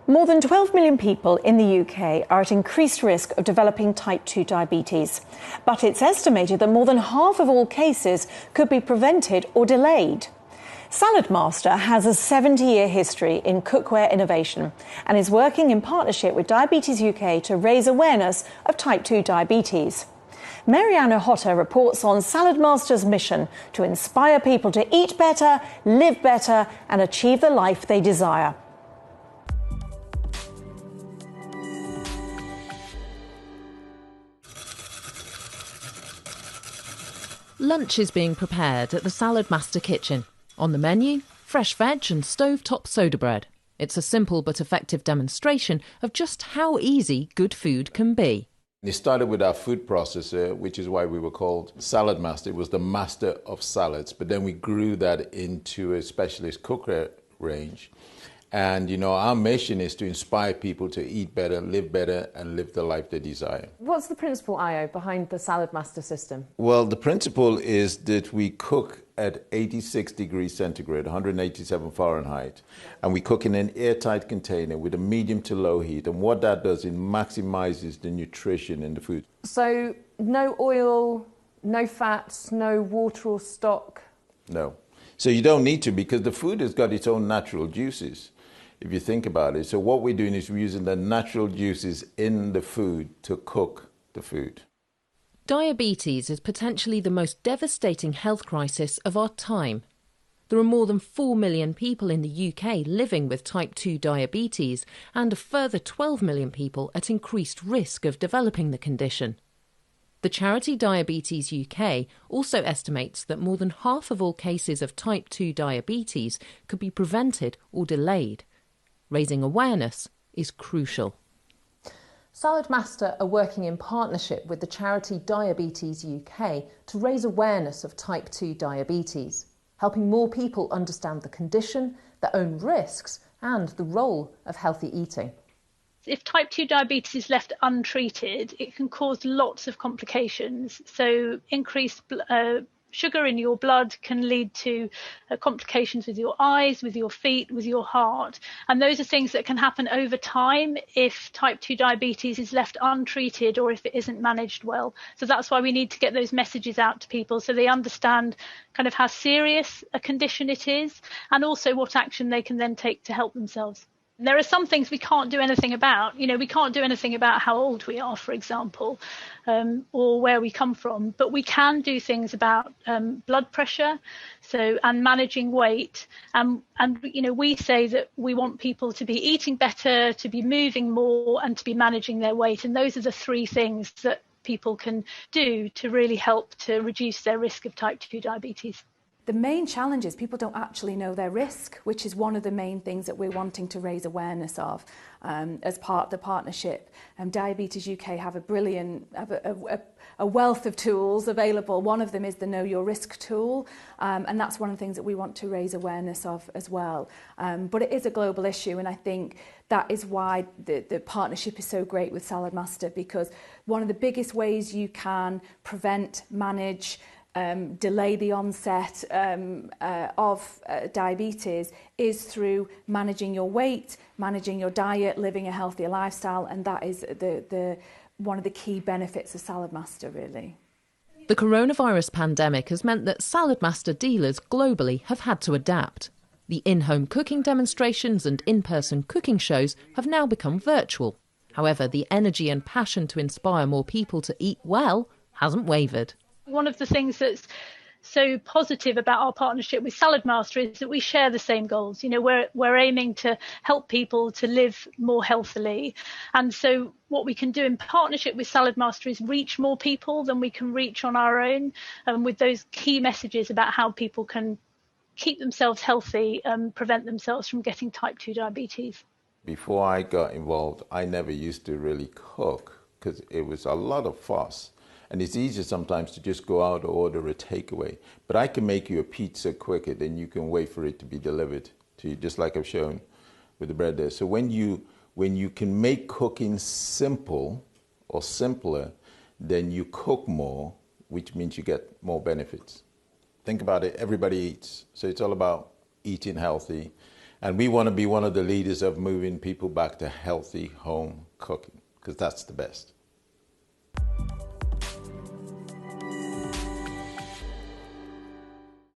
More than 12 million people in the UK are at increased risk of developing type 2 diabetes. But it's estimated that more than half of all cases could be prevented or delayed. Saladmaster has a 70-year history in cookware innovation and is working in partnership with Diabetes UK to raise awareness of type 2 diabetes. Mariana Hotter reports on Saladmaster's mission to inspire people to eat better, live better and achieve the life they desire. Lunch is being prepared at the Saladmaster kitchen. On the menu, fresh veg and stove-top soda bread. It's a simple but effective demonstration of just how easy good food can be. It started with our food processor, which is why we were called Saladmaster. It was the master of salads, but then we grew that into a specialist cookware range. And, our mission is to inspire people to eat better, live better, and live the life they desire. What's the principle, Io, behind the Saladmaster system? Well, the principle is that we cook at 86 degrees centigrade, 187 Fahrenheit, and we cook in an airtight container with a medium to low heat. And what that does, it maximizes the nutrition in the food. So no oil, no fats, no water or stock? No. So you don't need to, because the food has got its own natural juices, if you think about it. So what we're doing is we're using the natural juices in the food to cook the food. Diabetes is potentially the most devastating health crisis of our time. There are more than 4 million people in the UK living with type 2 diabetes and a further 12 million people at increased risk of developing the condition. The charity Diabetes UK also estimates that more than half of all cases of type 2 diabetes could be prevented or delayed. Raising awareness is crucial. Saladmaster are working in partnership with the charity Diabetes UK to raise awareness of type 2 diabetes, helping more people understand the condition, their own risks and the role of healthy eating. If type 2 diabetes is left untreated, it can cause lots of complications. So increased sugar in your blood can lead to complications with your eyes, with your feet, with your heart. And those are things that can happen over time if type 2 diabetes is left untreated or if it isn't managed well. So that's why we need to get those messages out to people so they understand kind of how serious a condition it is and also what action they can then take to help themselves. There are some things we can't do anything about. We can't do anything about how old we are, for example, or where we come from. But we can do things about blood pressure, and managing weight. And we say that we want people to be eating better, to be moving more, and to be managing their weight. And those are the three things that people can do to really help to reduce their risk of type 2 diabetes. The main challenge is people don't actually know their risk, which is one of the main things that we're wanting to raise awareness of as part of the partnership. Diabetes UK have a wealth of tools available. One of them is the Know Your Risk tool, and that's one of the things that we want to raise awareness of as well. But it is a global issue, and I think that is why the partnership is so great with Saladmaster, because one of the biggest ways you can prevent, manage, delay the onset of diabetes is through managing your weight, managing your diet, living a healthier lifestyle, and that is one of the key benefits of Saladmaster, really. The coronavirus pandemic has meant that Saladmaster dealers globally have had to adapt. The in-home cooking demonstrations and in-person cooking shows have now become virtual. However, the energy and passion to inspire more people to eat well hasn't wavered. One of the things that's so positive about our partnership with Saladmaster is that we share the same goals. We're aiming to help people to live more healthily. And so what we can do in partnership with Saladmaster is reach more people than we can reach on our own, with those key messages about how people can keep themselves healthy and prevent themselves from getting type 2 diabetes. Before I got involved, I never used to really cook because it was a lot of fuss. And it's easier sometimes to just go out or order a takeaway. But I can make you a pizza quicker than you can wait for it to be delivered to you, just like I've shown with the bread there. So when you can make cooking simple or simpler, then you cook more, which means you get more benefits. Think about it, everybody eats. So it's all about eating healthy. And we want to be one of the leaders of moving people back to healthy home cooking, because that's the best.